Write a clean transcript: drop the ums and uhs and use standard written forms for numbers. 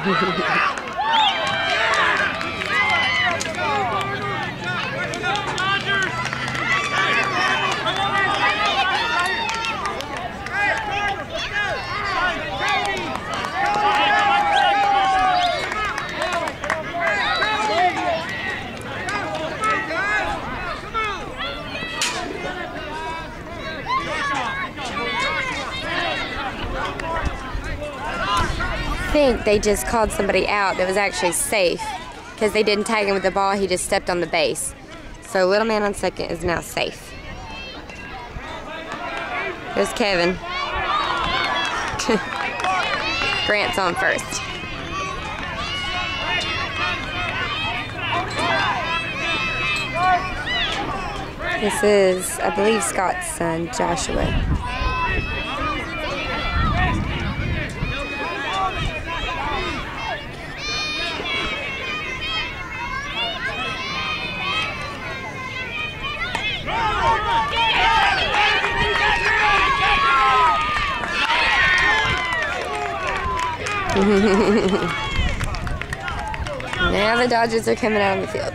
I think they just called somebody out that was actually safe because they didn't tag him with the ball. He just stepped on the base. So little man on second is now safe. There's Kevin. Grant's on first. This is, I believe, Scott's son, Joshua. Now the Dodgers are coming out on the field.